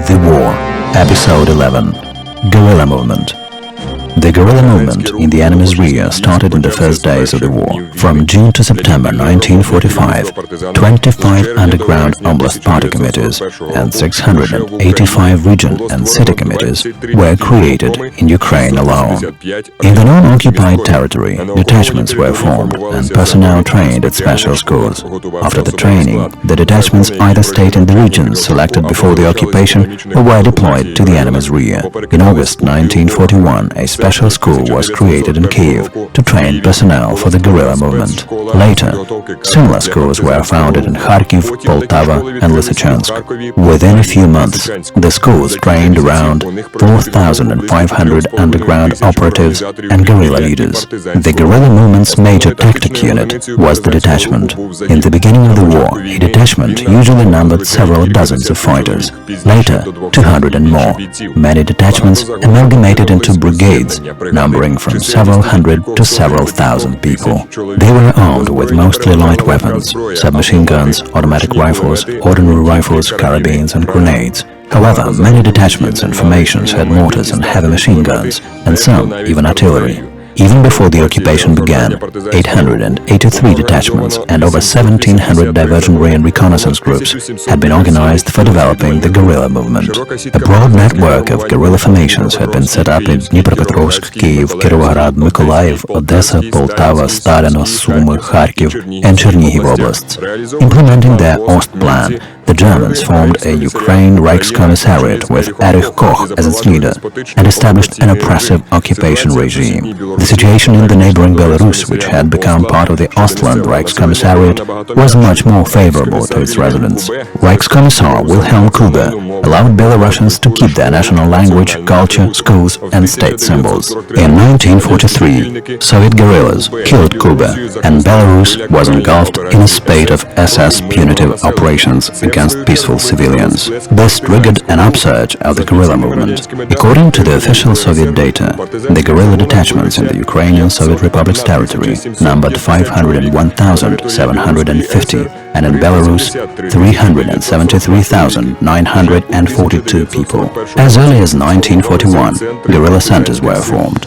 The War, Episode 11, Guerrilla Movement. The guerrilla movement in the enemy's rear started in the first days of the war. From June to September 1945, 25 underground Oblast party committees and 685 region and city committees were created in Ukraine alone. In the non-occupied territory, detachments were formed and personnel trained at special schools. After the training, the detachments either stayed in the regions selected before the occupation or were deployed to the enemy's rear. In August 1941, a special school was created in Kiev to train personnel for the guerrilla movement. Later, similar schools were founded in Kharkiv, Poltava and Lysychansk. Within a few months, the schools trained around 4,500 underground operatives and guerrilla leaders. The guerrilla movement's major tactic unit was the detachment. In the beginning of the war, a detachment usually numbered several dozens of fighters. Later, 200 and more. Many detachments amalgamated into brigades, numbering from several hundred to several thousand people. They were armed with mostly light weapons, submachine guns, automatic rifles, ordinary rifles, carabines and grenades. However, many detachments and formations had mortars and heavy machine guns, and some even artillery. Even before the occupation began, 883 detachments and over 1,700 diversionary and reconnaissance groups had been organized for developing the guerrilla movement. A broad network of guerrilla formations had been set up in Dnipropetrovsk, Kiev, Kirovohrad, Mykolaiv, Odessa, Poltava, Stalino, Sumy, Kharkiv and Chernihiv oblasts. Implementing their Ost plan, the Germans formed a Ukraine Reichskommissariat with Erich Koch as its leader and established an oppressive occupation regime. The situation in the neighboring Belarus, which had become part of the Ostland Reichskommissariat, was much more favorable to its residents. Reichskommissar Wilhelm Kube allowed Belarusians to keep their national language, culture, schools and state symbols. In 1943, Soviet guerrillas killed Kube, and Belarus was engulfed in a spate of SS punitive operations against peaceful civilians. This triggered an upsurge of the guerrilla movement. According to the official Soviet data, the guerrilla detachments in the Ukrainian Soviet Republic's territory numbered 501,750 and in Belarus 373,942 people. As early as 1941, guerrilla centers were formed.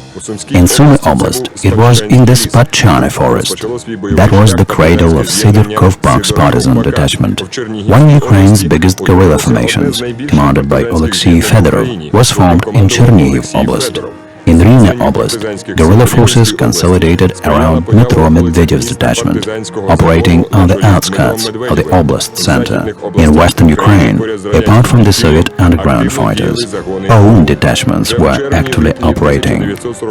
In Sumy Oblast, it was in the Spatchany forest. That was the cradle of Sigurd Kovbak's partisan detachment. One of Ukraine's biggest guerrilla formations, commanded by Alexei Fedorov, was formed in Chernihiv Oblast. In Rivne Oblast, guerrilla forces consolidated around Dmitro Medvedev's detachment, operating on the outskirts of the Oblast center. In western Ukraine, apart from the Soviet underground fighters, own detachments were actually operating.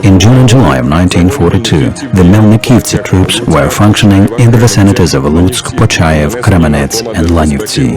In June and July of 1942, the Melnikivtsi troops were functioning in the vicinities of Lutsk, Pochayev, Kremenets and Lanivtsi.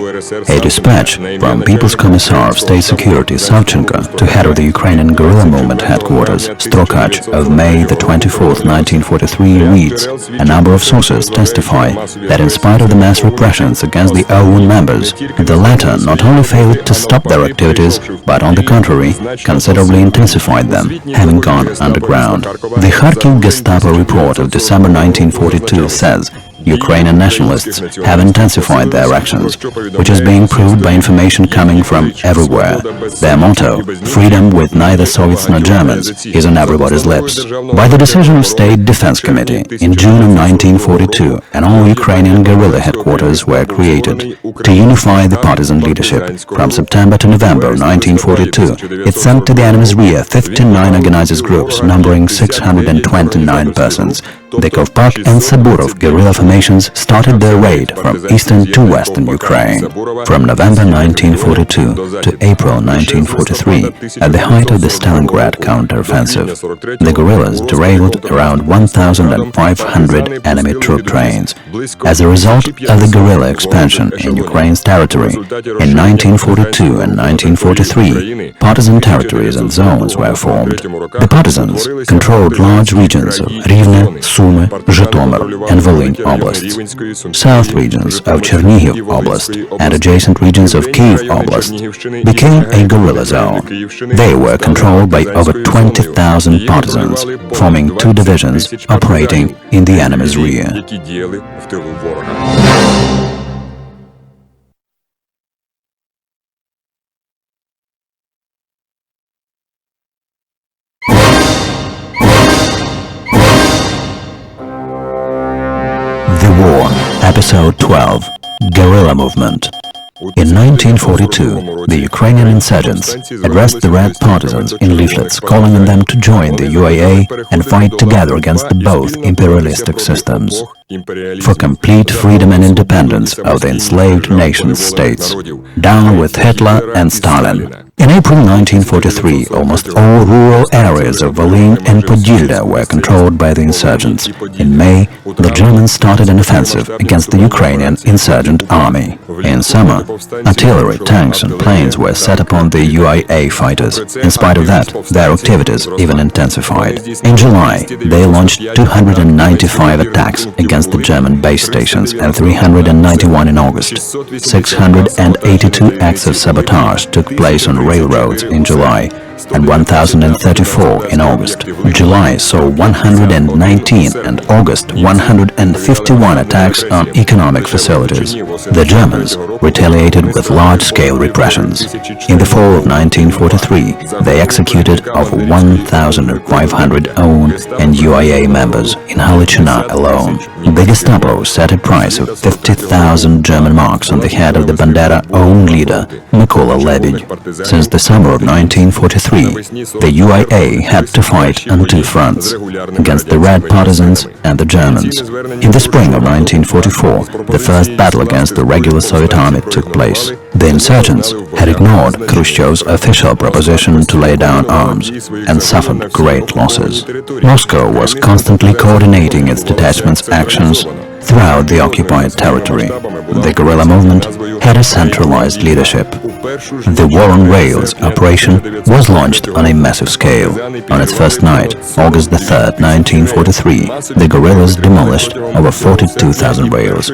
A dispatch from People's Commissar of State Security Savchenko to head of the Ukrainian guerrilla movement headquarters Strokach of May 24, 1943 reads, a number of sources testify that in spite of the mass repressions against the OUN members, the latter not only failed to stop their activities, but on the contrary, considerably intensified them, having gone underground. The Kharkiv Gestapo report of December 1942 says, Ukrainian nationalists have intensified their actions, which is being proved by information coming from everywhere. Their motto, freedom with neither Soviets nor Germans, is on everybody's lips. By the decision of State Defense Committee, in June of 1942, an all-Ukrainian guerrilla headquarters were created. To unify the partisan leadership, from September to November of 1942, it sent to the enemy's rear 59 organizers groups numbering 629 persons. The Kovpak and Saburov guerrilla formations started their raid from eastern to western Ukraine. From November 1942 to April 1943, at the height of the Stalingrad counteroffensive, the guerrillas derailed around 1,500 enemy troop trains. As a result of the guerrilla expansion in Ukraine's territory, in 1942 and 1943, partisan territories and zones were formed. The partisans controlled large regions of Rivne, Sumy, Zhytomyr and Volyn oblasts, south regions of Chernihiv Oblast and adjacent regions of Kiev Oblast became a guerrilla zone. They were controlled by over 20,000 partisans, forming two divisions operating in the enemy's rear. Episode 12 – Guerrilla Movement. In 1942, the Ukrainian insurgents addressed the Red Partisans in leaflets calling on them to join the UAA and fight together against both imperialistic systems for complete freedom and independence of the enslaved nation-states. Down with Hitler and Stalin. In April 1943, almost all rural areas of Volyn and Podillia were controlled by the insurgents. In May, the Germans started an offensive against the Ukrainian insurgent army. In summer, artillery, tanks and planes were set upon the UAA fighters. In spite of that, their activities even intensified. In July, they launched 295 attacks against the German base stations and 391 in August. 682 acts of sabotage took place on railroads in July and 1,034 in August. July saw 119 and August 151 attacks on economic facilities. The Germans retaliated with large-scale repressions. In the fall of 1943, they executed over 1,500 OUN and UAA members in Halychina alone. The Gestapo set a price of 50,000 German marks on the head of the Bandera OUN leader, Mykola Lebedь. Since the summer of 1943, the UAA had to fight on two fronts, against the Red Partisans and the Germans. In the spring of 1944, the first battle against the regular Soviet army took place. The insurgents had ignored Khrushchev's official proposition to lay down arms and suffered great losses. Moscow was constantly coordinating its detachments' actions throughout the occupied territory. The guerrilla movement had a centralized leadership. The War on Rails operation was launched on a massive scale. On its first night, August 3, 1943, the guerrillas demolished over 42,000 rails.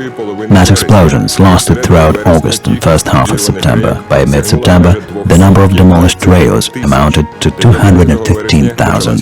Mass explosions lasted throughout August and first half of September. By mid-September, the number of demolished rails amounted to 215,000.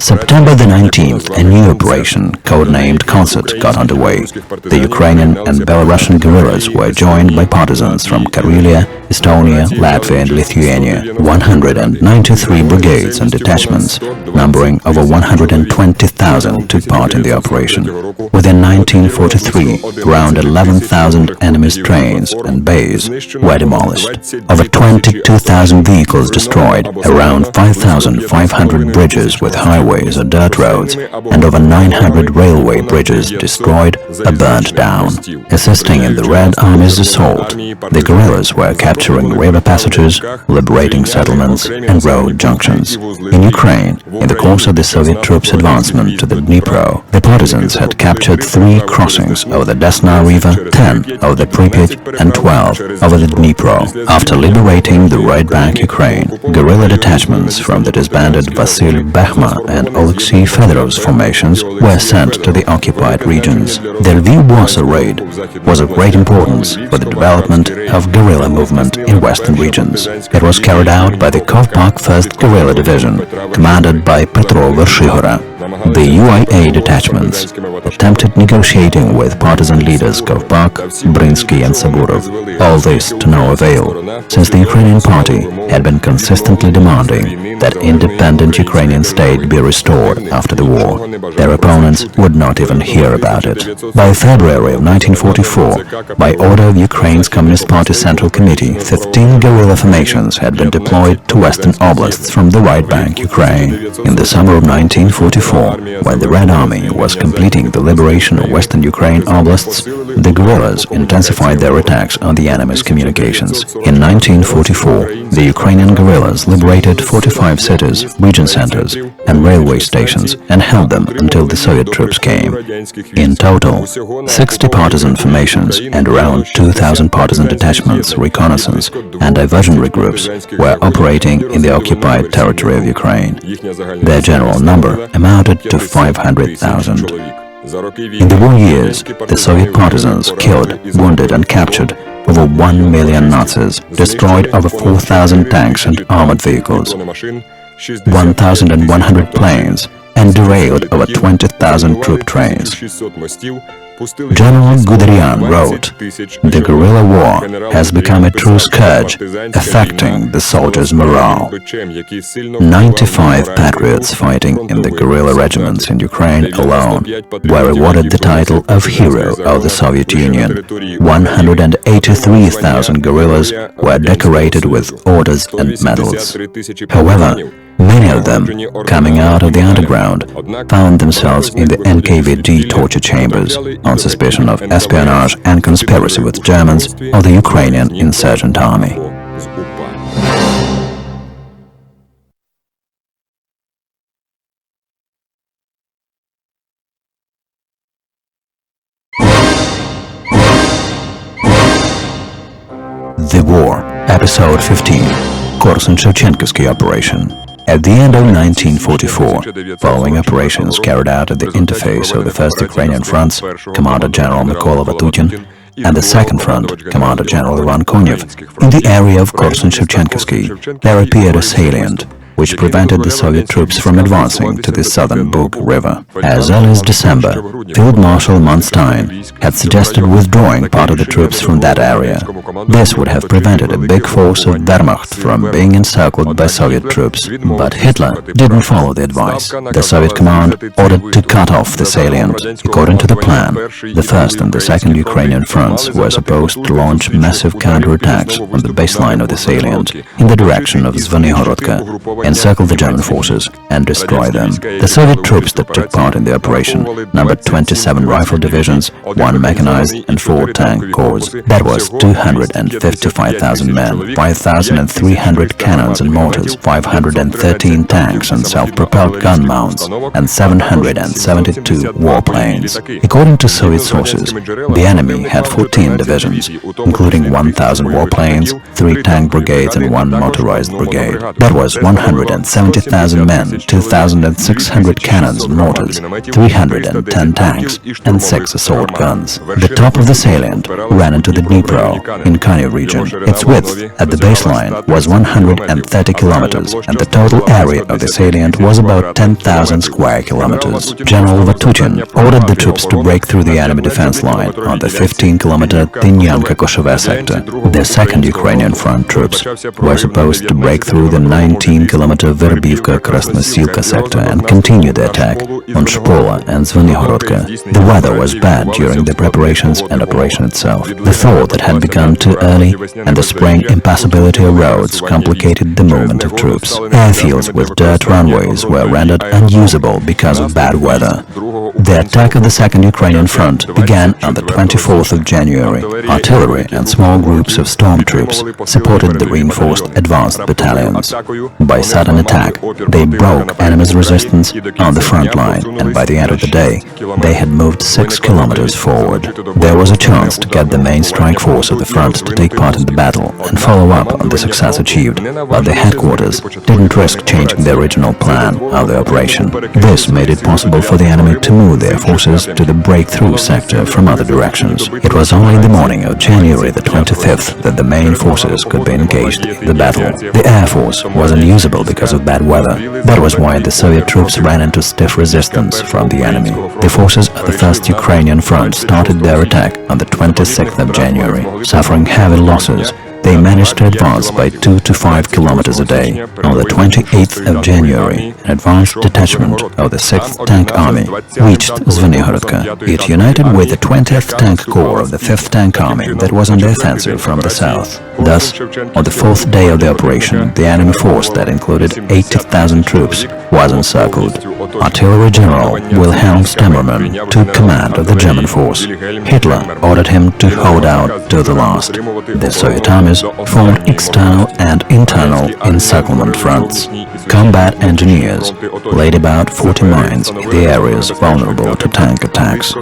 September the 19th, a new operation, codenamed Concert, got underway. The Ukrainian and Belarusian guerrillas were joined by partisans from Karelia, Estonia, Latvia and Lithuania. 193 brigades and detachments, numbering over 120,000, took part in the operation. Within 1943, around 11,000 enemy's trains and bays were demolished. Over 22,000 vehicles destroyed, around 5,500 bridges with highways or dirt roads, and over 900 railway bridges destroyed or burned down. Assisting in the Red Army's assault, the guerrillas were capturing river passages, liberating settlements and road junctions. In Ukraine, in the course of the Soviet troops' advancement to the Dnipro, the partisans had captured 3 crossings over the Desna River, 10 over the Pripyat and 12 over the Dnipro. After liberating the right bank Ukraine, guerrilla detachments from the disbanded Vasil Bakhma and Alexei Fedorov's formations were sent to the occupied regions. The Lviv-Warsaw raid was of great importance for the development of guerrilla movement in western regions. It was carried out by the Kovpak 1st Guerrilla Division, commanded by Petro Vershigora. The UAA detachments attempted negotiating with partisan leaders Kovpak, Brinsky and Saburov, all this to no avail, since the Ukrainian party had been consistently demanding that independent Ukrainian state be restored after the war. Their opponents would not even hear about it. By February of 1944, by order of Ukraine's Communist Party Central Committee, 15 guerrilla formations had been deployed to western oblasts from the right bank Ukraine. In the summer of 1944, when the Red Army was completing the liberation of western Ukraine oblasts, the guerrillas intensified their attacks on the enemy's communications. In 1944, the Ukrainian guerrillas liberated 45 cities, region centers and railway stations and held them until the Soviet troops came. In total, 60 partisan formations and around 2,000 partisan detachments, reconnaissance and diversionary groups were operating in the occupied territory of Ukraine. Their general number amounted to 500,000. In the war years, the Soviet partisans killed, wounded and captured over 1 million Nazis, destroyed over 4,000 tanks and armored vehicles, 1,100 planes, and derailed over 20,000 troop trains. General Guderian wrote, "The guerrilla war has become a true scourge, affecting the soldiers' morale." 95 patriots fighting in the guerrilla regiments in Ukraine alone were awarded the title of Hero of the Soviet Union. 183,000 guerrillas were decorated with orders and medals. However, many of them, coming out of the underground, found themselves in the NKVD torture chambers on suspicion of espionage and conspiracy with Germans or the Ukrainian insurgent army. The War, Episode 15, Korsun-Shevchenkovsky Operation. At the end of 1944, following operations carried out at the interface of the 1st Ukrainian fronts, Commander General Mykola Vatutin, and the 2nd Front, Commander General Ivan Konev, in the area of Korsun-Shevchenkovsky, there appeared a salient which prevented the Soviet troops from advancing to the southern Bug River. As early as December, Field Marshal Manstein had suggested withdrawing part of the troops from that area. This would have prevented a big force of Wehrmacht from being encircled by Soviet troops. But Hitler didn't follow the advice. The Soviet command ordered to cut off the salient. According to the plan, the 1st and the 2nd Ukrainian fronts were supposed to launch massive counterattacks on the baseline of the salient in the direction of Zvenigorodka, encircle the German forces and destroy them. The Soviet troops that took part in the operation numbered 27 rifle divisions, 1 mechanized and 4 tank corps. That was 255,000 men, 5,300 cannons and mortars, 513 tanks and self-propelled gun mounts, and 772 warplanes. According to Soviet sources, the enemy had 14 divisions, including 1,000 warplanes, 3 tank brigades and 1 motorized brigade. That was 170,000 men, 2,600 cannons and mortars, 310 tanks, and 6 assault guns. The top of the salient ran into the Dnipro in Kharkiv region. Its width at the baseline was 130 kilometers, and the total area of the salient was about 10,000 square kilometers. General Vatutin ordered the troops to break through the enemy defense line on the 15-kilometer Tynyanka-Koshove sector. The 2nd Ukrainian front troops were supposed to break through the 19-kilometer Verbivka-Krasnosilka sector and continue the attack on Shpola and Zvenigorodka. The weather was bad during the preparations and operation itself. The thaw that had begun too early and the spring impassability of roads complicated the movement of troops. Airfields with dirt runways were rendered unusable because of bad weather. The attack of the 2nd Ukrainian front began on the 24th of January. Artillery and small groups of storm troops supported the reinforced advanced battalions. By sudden attack, they broke enemy's resistance on the front line, and by the end of the day, they had moved 6 kilometers forward. There was a chance to get the main strike force of the front to take part in the battle and follow up on the success achieved, but the headquarters didn't risk changing the original plan of the operation. This made it possible for the enemy to move their forces to the breakthrough sector from other directions. It was only in the morning of January the 25th that the main forces could be engaged in the battle. The Air Force was unusable because of bad weather. That was why the Soviet troops ran into stiff resistance from the enemy. The forces of the 1st Ukrainian front started their attack on the 26th of January. Suffering heavy losses, they managed to advance by 2 to 5 kilometers a day. On the 28th of January, an advanced detachment of the 6th Tank Army reached Zvenigorodka. It united with the 20th Tank Corps of the 5th Tank Army that was on the offensive from the south. Thus, on the 4th day of the operation, the enemy force that included 80,000 troops was encircled. Artillery General Wilhelm Stemmermann took command of the German force. Hitler ordered him to hold out to the last. The Soviet armies formed external and internal encirclement fronts. Combat engineers laid about 40 mines in the areas vulnerable to tank attacks.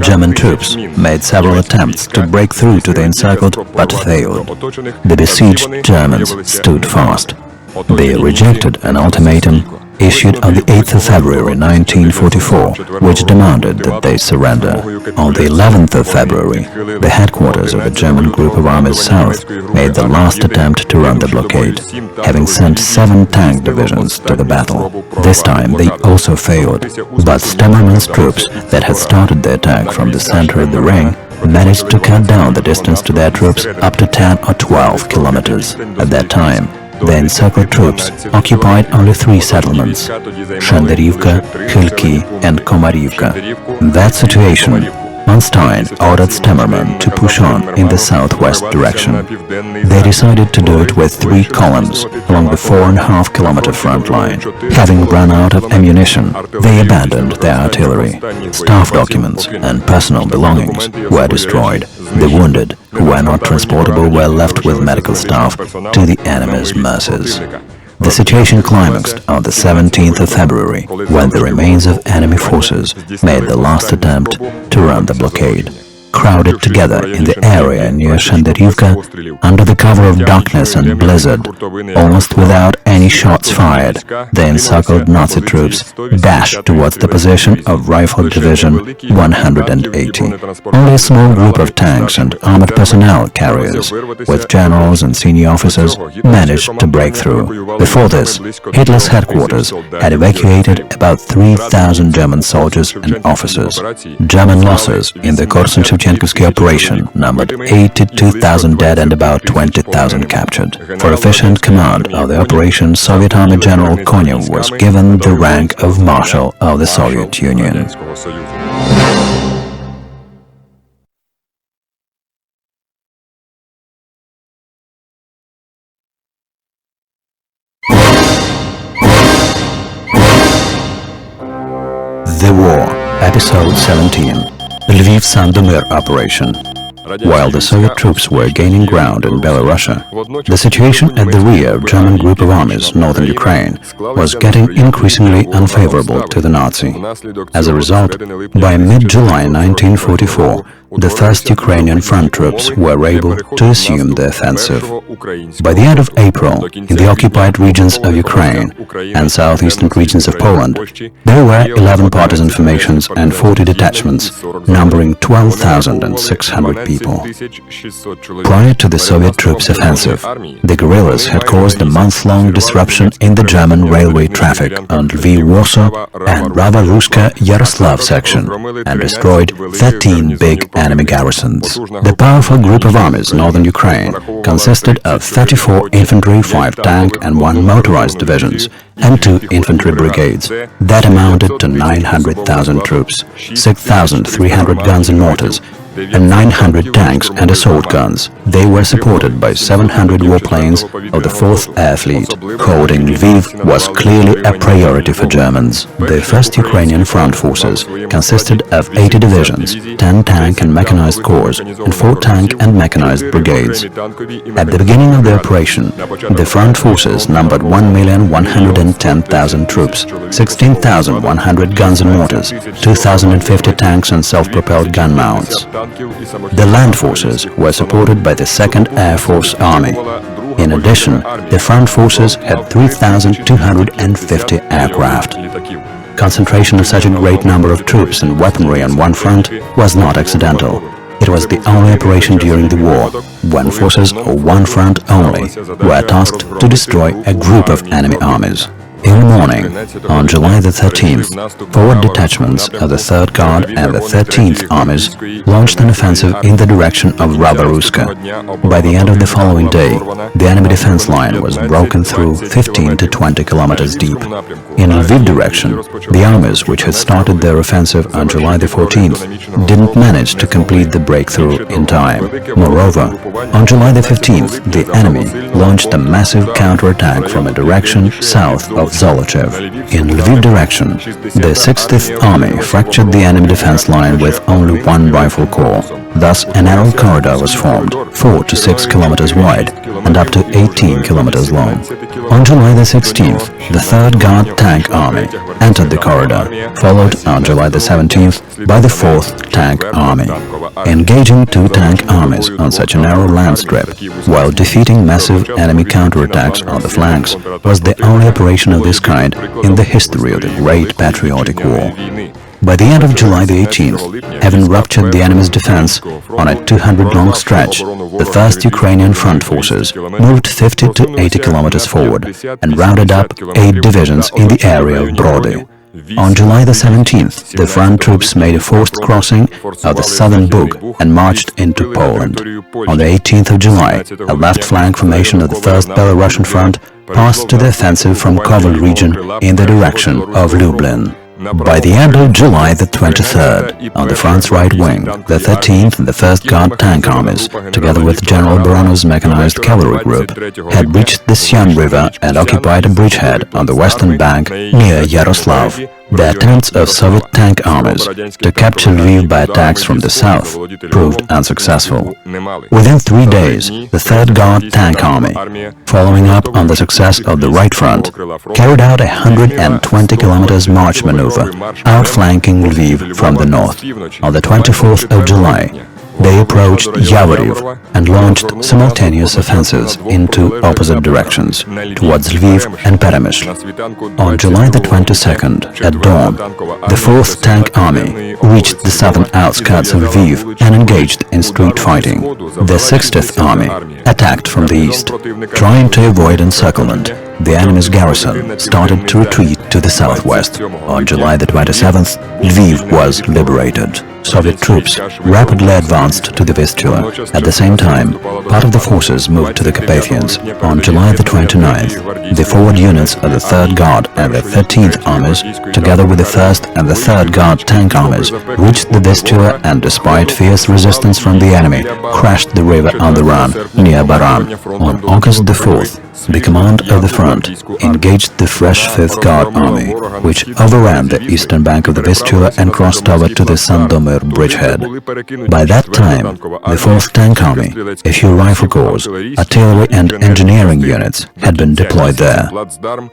German troops made several attempts to break through to the encircled, but failed. The besieged Germans stood fast. They rejected an ultimatum issued on the 8th of February 1944, which demanded that they surrender. On the 11th of February, the headquarters of the German Group of Armies South made the last attempt to run the blockade, having sent 7 tank divisions to the battle. This time they also failed, but Stemmermann's troops that had started the attack from the center of the ring managed to cut down the distance to their troops up to 10 or 12 kilometers. At that time, the encircled troops occupied only 3 settlements: Shenderivka, Khilki and Komarivka. In that situation, von Stein ordered Stemmermann to push on in the southwest direction. They decided to do it with 3 columns along the 4.5-kilometer front line. Having run out of ammunition, they abandoned their artillery. Staff documents and personal belongings were destroyed. The wounded, who were not transportable, were left with medical staff to the enemy's mercies. The situation climaxed on the 17th of February, when the remains of enemy forces made the last attempt to run the blockade. Crowded together in the area near Shenderivka, under the cover of darkness and blizzard, almost without any shots fired, the encircled Nazi troops dashed towards the position of Rifle Division 180. Only a small group of tanks and armored personnel carriers, with generals and senior officers, managed to break through. Before this, Hitler's headquarters had evacuated about 3,000 German soldiers and officers. German losses in the Korsun-Shevchenkivsky operation numbered 82,000 dead and about 20,000 captured. For efficient command of the operation, Soviet Army General Konev was given the rank of Marshal of the Soviet Union. The War, Episode 17, Lviv-Sandomir Operation. While the Soviet troops were gaining ground in Belorussia, the situation at the rear of German Group of Armies, northern Ukraine, was getting increasingly unfavorable to the Nazi. As a result, by mid-July 1944, the first Ukrainian front troops were able to assume the offensive. By the end of April, in the occupied regions of Ukraine and southeastern regions of Poland, there were 11 partisan formations and 40 detachments, numbering 12,600 people. Prior to the Soviet troops' offensive, the guerrillas had caused a month-long disruption in the German railway traffic on Lviv-Warsaw and Rava-Ruska-Yaroslav section and destroyed 13 big enemy garrisons. The powerful group of armies northern Ukraine consisted of 34 infantry, 5 tank and 1 motorized divisions and 2 infantry brigades. That amounted to 900,000 troops, 6,300 guns and mortars, and 900 tanks and assault guns. They were supported by 700 warplanes of the 4th Air Fleet. Holding Lviv was clearly a priority for Germans. The 1st Ukrainian front forces consisted of 80 divisions, 10 tank and mechanized corps, and 4 tank and mechanized brigades. At the beginning of the operation, the front forces numbered 1,110,000 troops, 16,100 guns and mortars, 2,050 tanks and self-propelled gun mounts. The land forces were supported by the 2nd Air Force Army. In addition, the front forces had 3,250 aircraft. Concentration of such a great number of troops and weaponry on one front was not accidental. It was the only operation during the war when forces of one front only were tasked to destroy a group of enemy armies. In the morning, on July the 13th, forward detachments of the 3rd Guard and the 13th Armies launched an offensive in the direction of Rava-Ruska. By the end of the following day, the enemy defense line was broken through 15 to 20 kilometers deep. In Lviv direction, the armies which had started their offensive on July the 14th didn't manage to complete the breakthrough in time. Moreover, on July the 15th, the enemy launched a massive counterattack from a direction south of Zolochev. In Lviv direction, the 60th Army fractured the enemy defense line with only 1 rifle corps. Thus, a narrow corridor was formed, 4 to 6 kilometers wide and up up to 18 kilometers long. On July the 16th, the 3rd Guard Tank Army entered the corridor, followed on July the 17th by the 4th Tank Army. Engaging two tank armies on such a narrow land strip, while defeating massive enemy counterattacks on the flanks, was the only operation of this kind in the history of the Great Patriotic War. By the end of July the 18th, having ruptured the enemy's defense on a 200-long stretch, the 1st Ukrainian front forces moved 50 to 80 kilometers forward and rounded up 8 divisions in the area of Brody. On July the 17th, the front troops made a forced crossing of the southern Bug and marched into Poland. On the 18th of July, a left flank formation of the 1st Belarusian front passed to the offensive from Kovel region in the direction of Lublin. By the end of July the 23rd, on the front's right wing, the 13th and the 1st Guard Tank Armies, together with General Baranov's mechanized cavalry group, had reached the Sian River and occupied a bridgehead on the western bank near Yaroslav. The attempts of Soviet tank armies to capture Lviv by attacks from the south proved unsuccessful. Within 3 days, the 3rd Guard Tank Army, following up on the success of the right front, carried out a 120 kilometers march maneuver, outflanking Lviv from the north. On the 24th of July, they approached Yavoriv and launched simultaneous offensives into opposite directions, towards Lviv and Peremysl. On July the 22nd, at dawn, the 4th Tank Army reached the southern outskirts of Lviv and engaged in street fighting. The 60th Army attacked from the east. Trying to avoid encirclement, the enemy's garrison started to retreat to the southwest. On July the 27th, Lviv was liberated. Soviet troops rapidly advanced to the Vistula. At the same time, part of the forces moved to the Carpathians. On July the 29th, the forward units of the 3rd Guard and the 13th Armies, together with the 1st and the 3rd Guard Tank Armies, reached the Vistula and, despite fierce resistance from the enemy, crashed the river on the run near Baran. On August the 4th, the command of the front engaged the fresh 5th Guard Army, which overran the eastern bank of the Vistula and crossed over to the Sandomir bridgehead. By that time, the 4th Tank Army, a few rifle corps, artillery and engineering units had been deployed there.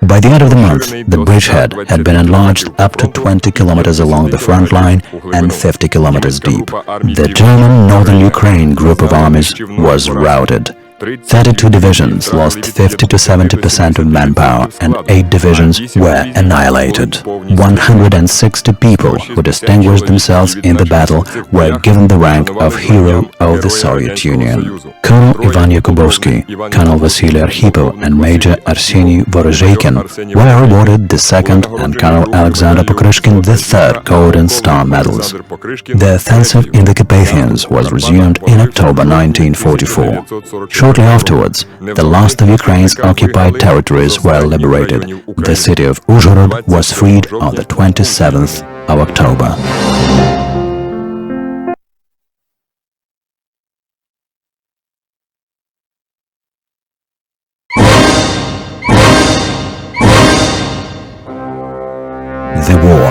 By the end of the month, the bridgehead had been enlarged up to 20 kilometers along the front line and 50 kilometers deep. The German Northern Ukraine group of armies was routed. 32 divisions lost 50 to 70% of manpower and 8 divisions were annihilated. 160 people who distinguished themselves in the battle were given the rank of Hero of the Soviet Union. Colonel Ivan Yakubovsky, Colonel Vasily Arkhipov and Major Arseny Vorozheikin were awarded the 2nd and Colonel Alexander Pokryshkin the 3rd Golden Star medals. The offensive in the Carpathians was resumed in October 1944. Shortly afterwards, the last of Ukraine's occupied territories were liberated. The city of Uzhhorod was freed on the 27th of October. The War,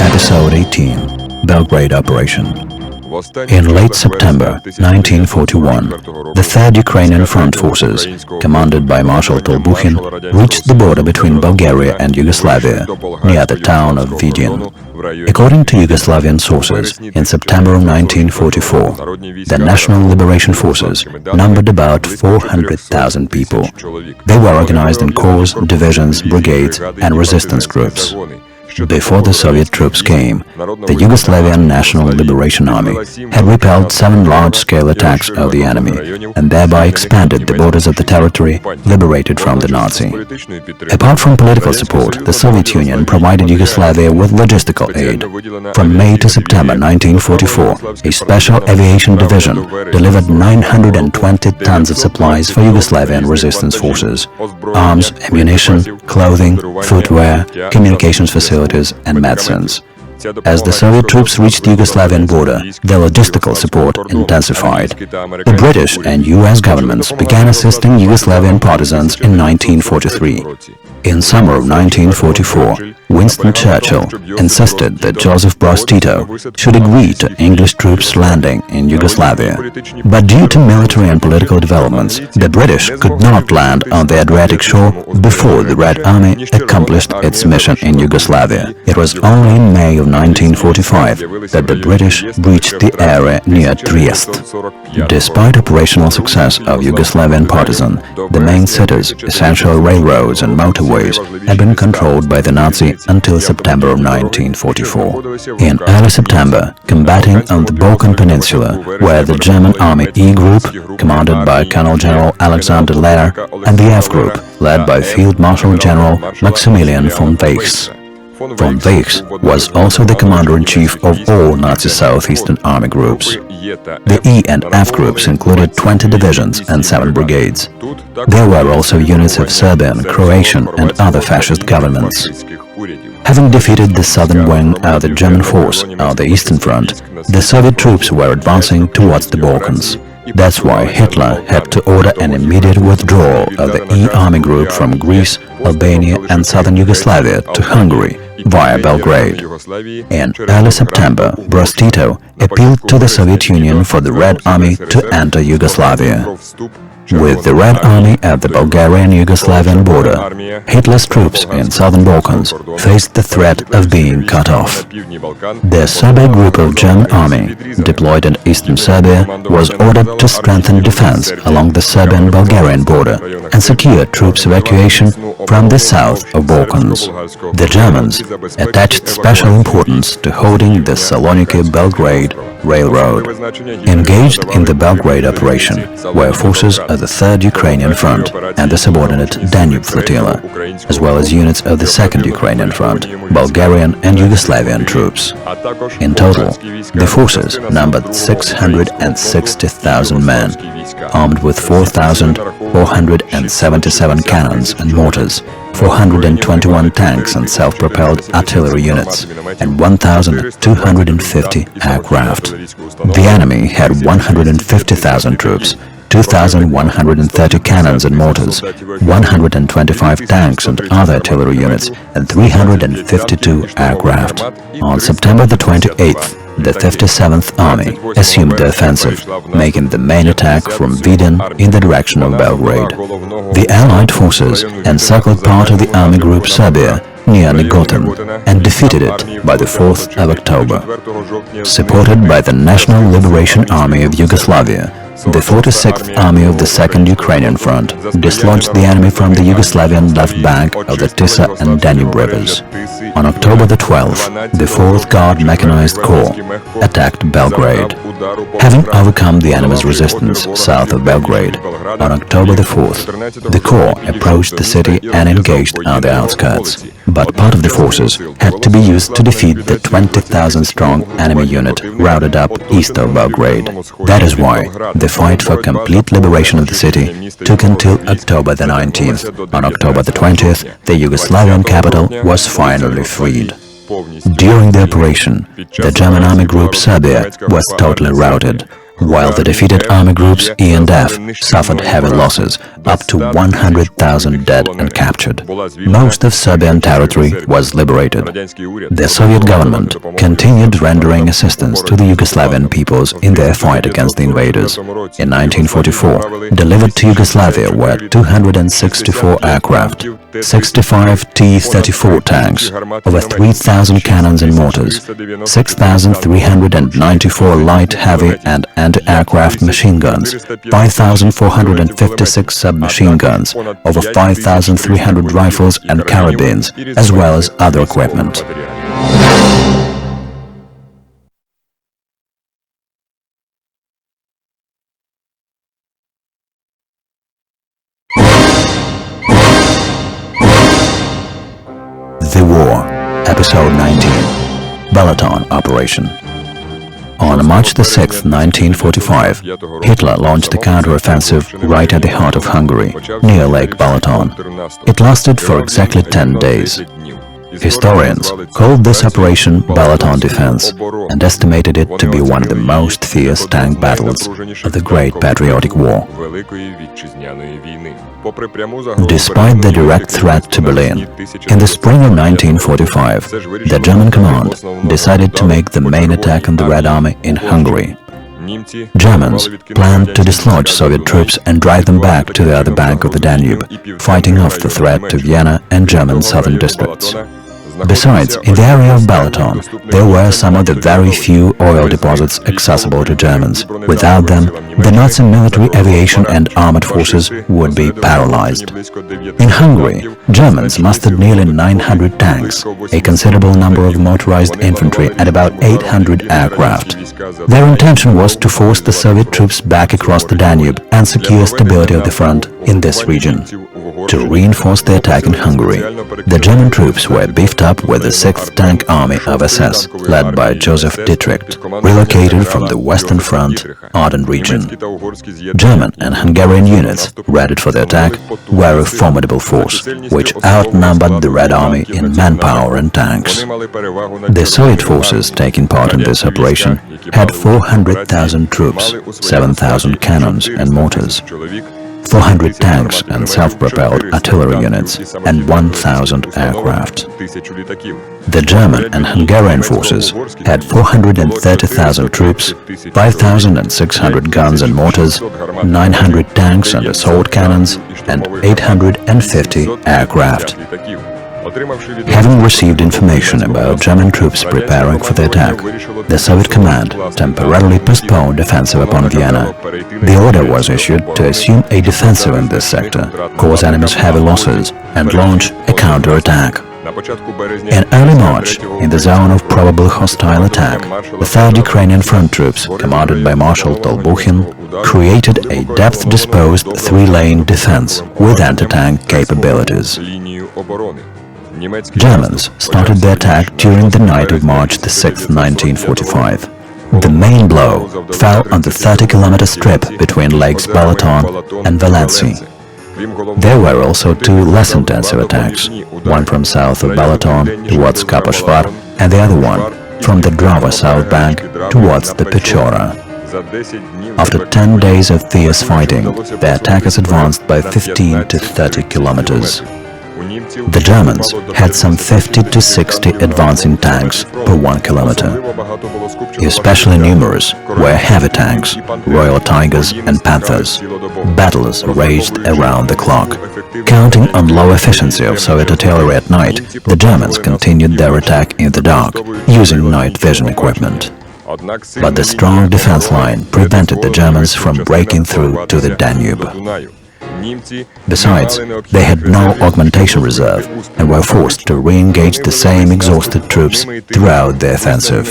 Episode 18, Belgrade Operation. In late September 1941, the 3rd Ukrainian Front Forces, commanded by Marshal Tolbukhin, reached the border between Bulgaria and Yugoslavia, near the town of Vidin. According to Yugoslavian sources, in September of 1944, the National Liberation Forces numbered about 400,000 people. They were organized in corps, divisions, brigades and resistance groups. Before the Soviet troops came, the Yugoslavian National Liberation Army had repelled 7 large-scale attacks of the enemy and thereby expanded the borders of the territory liberated from the Nazi. Apart from political support, the Soviet Union provided Yugoslavia with logistical aid. From May to September 1944, a special aviation division delivered 920 tons of supplies for Yugoslavian resistance forces: arms, ammunition, clothing, footwear, communications facilities and medicines. As the Soviet troops reached the Yugoslavian border, their logistical support intensified. The British and US governments began assisting Yugoslavian partisans in 1943. In summer of 1944, Winston Churchill insisted that Joseph Broz Tito should agree to English troops landing in Yugoslavia. But due to military and political developments, the British could not land on the Adriatic shore before the Red Army accomplished its mission in Yugoslavia. It was only in May of 1945 that the British breached the area near Trieste. Despite operational success of Yugoslavian partisan, the main cities, essential railroads and motorways had been controlled by the Nazi until September of 1944. In early September, combating on the Balkan Peninsula, where the German Army E Group, commanded by Colonel General Alexander Lehr, and the F Group, led by Field Marshal General Maximilian von Weichs. Von Weichs was also the commander-in-chief of all Nazi Southeastern Army groups. The E and F groups included 20 divisions and 7 brigades. There were also units of Serbian, Croatian and other fascist governments. Having defeated the southern wing of the German force on the Eastern Front, the Soviet troops were advancing towards the Balkans. That's why Hitler had to order an immediate withdrawal of the E Army Group from Greece, Albania and southern Yugoslavia to Hungary via Belgrade. In early September, Broz Tito appealed to the Soviet Union for the Red Army to enter Yugoslavia. With the Red Army at the Bulgarian-Yugoslavian border, Hitler's troops in southern Balkans faced the threat of being cut off. The Serbian group of German army, deployed in eastern Serbia, was ordered to strengthen defense along the Serbian-Bulgarian border and secure troops' evacuation from the south of Balkans. The Germans attached special importance to holding the Saloniki-Belgrade Railroad. Engaged in the Belgrade operation were forces of the 3rd Ukrainian Front and the subordinate Danube Flotilla, as well as units of the 2nd Ukrainian Front, Bulgarian and Yugoslavian troops. In total, the forces numbered 660,000 men, armed with 4,477 cannons and mortars, 421 tanks and self-propelled artillery units, and 1,250 aircraft. The enemy had 150,000 troops, 2,130 cannons and mortars, 125 tanks and other artillery units, and 352 aircraft. On September the 28th, the 57th Army assumed the offensive, making the main attack from Vidin in the direction of Belgrade. The Allied forces encircled part of the Army Group Serbia near Negotin and defeated it by the 4th of October. Supported by the National Liberation Army of Yugoslavia, the 46th Army of the 2nd Ukrainian Front dislodged the enemy from the Yugoslavian left bank of the Tisa and Danube rivers. On October the 12th, the 4th Guard Mechanized Corps attacked Belgrade. Having overcome the enemy's resistance south of Belgrade, on October the 4th, the Corps approached the city and engaged on the outskirts. But part of the forces had to be used to defeat the 20,000-strong enemy unit routed up east of Belgrade. That is why the fight for complete liberation of the city took until October the 19th. On October the 20th, the Yugoslavian capital was finally freed. During the operation, the German Army Group Serbia was totally routed, while the defeated army groups E and F suffered heavy losses, up to 100,000 dead and captured. Most of Serbian territory was liberated. The Soviet government continued rendering assistance to the Yugoslavian peoples in their fight against the invaders. In 1944, delivered to Yugoslavia were 264 aircraft, 65 T-34 tanks, over 3,000 cannons and mortars, 6,394 light, heavy and anti-aircraft machine guns, 5,456 submachine guns, over 5,300 rifles and carabines, as well as other equipment. The War, Episode 19, Balaton Operation. On March 6, 1945, Hitler launched a counter-offensive right at the heart of Hungary, near Lake Balaton. It lasted for exactly 10 days. Historians called this operation Balaton Defense and estimated it to be one of the most fierce tank battles of the Great Patriotic War. Despite the direct threat to Berlin, in the spring of 1945, the German command decided to make the main attack on the Red Army in Hungary. Germans planned to dislodge Soviet troops and drive them back to the other bank of the Danube, fighting off the threat to Vienna and German southern districts. Besides, in the area of Balaton, there were some of the very few oil deposits accessible to Germans. Without them, the Nazi military aviation and armored forces would be paralyzed. In Hungary, Germans mustered nearly 900 tanks, a considerable number of motorized infantry and about 800 aircraft. Their intention was to force the Soviet troops back across the Danube and secure stability of the front in this region. To reinforce the attack in Hungary, the German troops were beefed up with the 6th Tank Army of SS, led by Joseph Dittrich, relocated from the Western Front, Aden region. German and Hungarian units, readied for the attack, were a formidable force, which outnumbered the Red Army in manpower and tanks. The Soviet forces taking part in this operation had 400,000 troops, 7,000 cannons and mortars, 400 tanks and self-propelled artillery units, and 1,000 aircraft. The German and Hungarian forces had 430,000 troops, 5,600 guns and mortars, 900 tanks and assault cannons, and 850 aircraft. Having received information about German troops preparing for the attack, the Soviet command temporarily postponed offensive upon Vienna. The order was issued to assume a defensive in this sector, cause enemies heavy losses, and launch a counter-attack. In early March, in the zone of probable hostile attack, the 3rd Ukrainian Front troops, commanded by Marshal Tolbukhin, created a depth-disposed 3-lane defense with anti-tank capabilities. Germans started the attack during the night of March the 6th, 1945. The main blow fell on the 30-kilometer strip between Lakes Balaton and Valency. There were also 2 less intensive attacks, one from south of Balaton towards Kaposhvar and the other one from the Drava south bank towards the Pechora. After 10 days of fierce fighting, the attackers advanced by 15 to 30 kilometers. The Germans had some 50 to 60 advancing tanks per 1 kilometer. Especially numerous were heavy tanks, Royal Tigers and Panthers. Battles raged around the clock. Counting on low efficiency of Soviet artillery at night, the Germans continued their attack in the dark, using night vision equipment. But the strong defense line prevented the Germans from breaking through to the Danube. Besides, they had no augmentation reserve and were forced to re-engage the same exhausted troops throughout the offensive.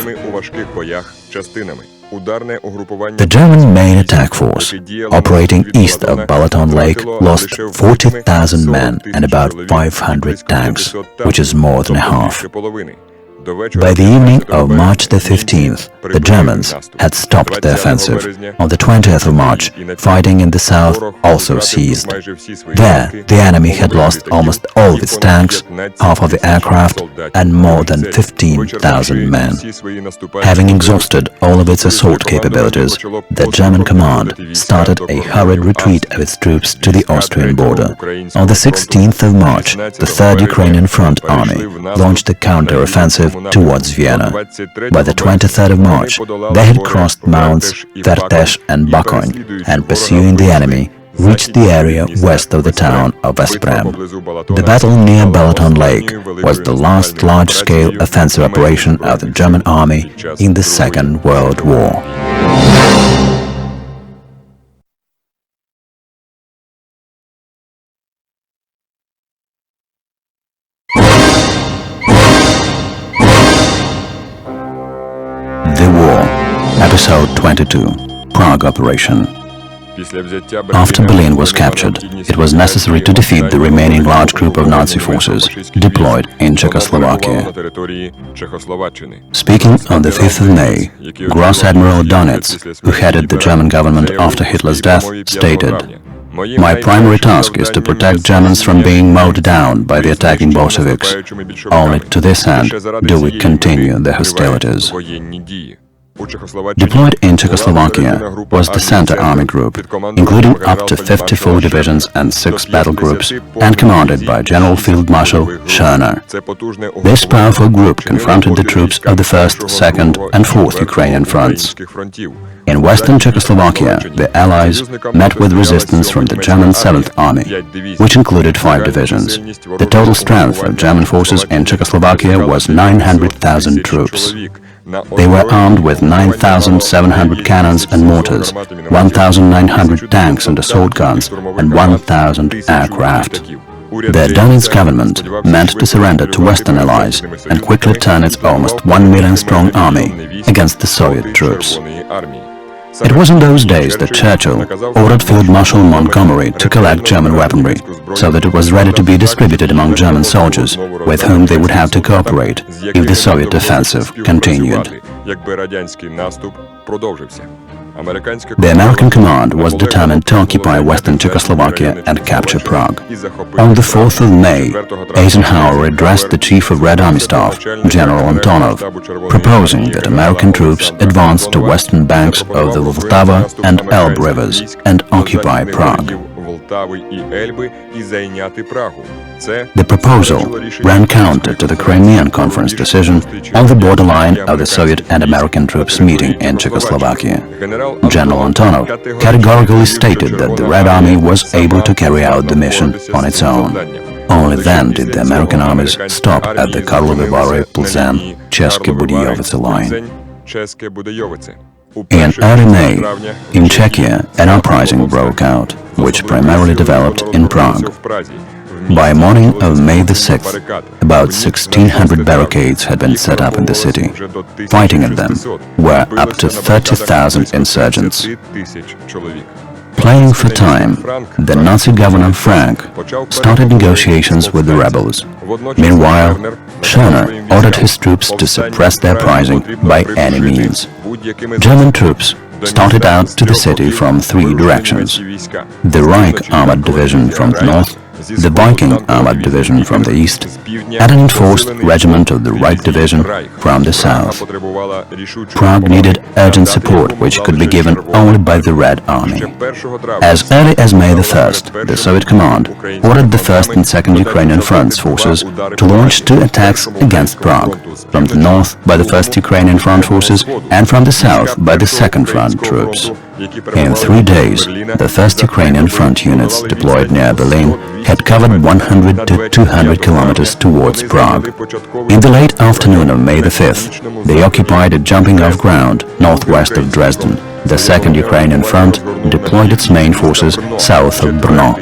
The German main attack force, operating east of Balaton Lake, lost 40,000 men and about 500 tanks, which is more than a half. By the evening of March the 15th, the Germans had stopped the offensive. On the 20th of March, fighting in the south also ceased. There, the enemy had lost almost all of its tanks, half of the aircraft, and more than 15,000 men. Having exhausted all of its assault capabilities, the German command started a hurried retreat of its troops to the Austrian border. On the 16th of March, the 3rd Ukrainian Front Army launched a counter-offensive towards Vienna. By the 23rd of March, they had crossed Mounts Vertesh and Bakoin, and pursuing the enemy, reached the area west of the town of Veszprém. The battle near Balaton Lake was the last large-scale offensive operation of the German army in the Second World War. The War, Episode 22, Prague Operation. After Berlin was captured, it was necessary to defeat the remaining large group of Nazi forces deployed in Czechoslovakia. Speaking on the 5th of May, Gross Admiral Donitz, who headed the German government after Hitler's death, stated, My primary task is to protect Germans from being mowed down by the attacking Bolsheviks. Only to this end do we continue the hostilities. Deployed in Czechoslovakia was the Center Army Group, including up to 54 divisions and 6 battle groups, and commanded by General Field Marshal Schörner. This powerful group confronted the troops of the 1st, 2nd and 4th Ukrainian fronts. In western Czechoslovakia, the Allies met with resistance from the German 7th Army, which included 5 divisions. The total strength of German forces in Czechoslovakia was 900,000 troops. They were armed with 9,700 cannons and mortars, 1,900 tanks and assault guns, and 1,000 aircraft. The Donetsk government meant to surrender to Western allies and quickly turn its almost 1 million-strong army against the Soviet troops. It was in those days that Churchill ordered Field Marshal Montgomery to collect German weaponry, so that it was ready to be distributed among German soldiers, with whom they would have to cooperate if the Soviet offensive continued. The American command was determined to occupy western Czechoslovakia and capture Prague. On the 4th of May, Eisenhower addressed the Chief of Red Army Staff, General Antonov, proposing that American troops advance to western banks of the Vltava and Elbe rivers and occupy Prague. The proposal ran counter to the Crimean Conference decision on the borderline of the Soviet and American troops meeting in Czechoslovakia. General Antonov categorically stated that the Red Army was able to carry out the mission on its own. Only then did the American armies stop at the Karlovy Vary-Plzeň-České Budějovice line. In early May, in Czechia, an uprising broke out, which primarily developed in Prague. By morning of May the 6th, about 1,600 barricades had been set up in the city. Fighting at them were up to 30,000 insurgents. Playing for time, the Nazi governor Frank started negotiations with the rebels. Meanwhile, Schörner ordered his troops to suppress their uprising by any means. German troops started out to the city from 3 directions: the Reich Armored Division from the north, the Viking Armored Division from the east, and an enforced regiment of the Reich Division from the south. Prague needed urgent support, which could be given only by the Red Army. As early as May the 1st, the Soviet command ordered the 1st and 2nd Ukrainian Front's forces to launch 2 attacks against Prague, from the north by the 1st Ukrainian Front forces and from the south by the 2nd Front troops. In 3 days, the 1st Ukrainian Front units deployed near Berlin had covered 100 to 200 kilometers towards Prague. In the late afternoon of May the 5th, they occupied a jumping-off ground northwest of Dresden. The 2nd Ukrainian Front deployed its main forces south of Brno.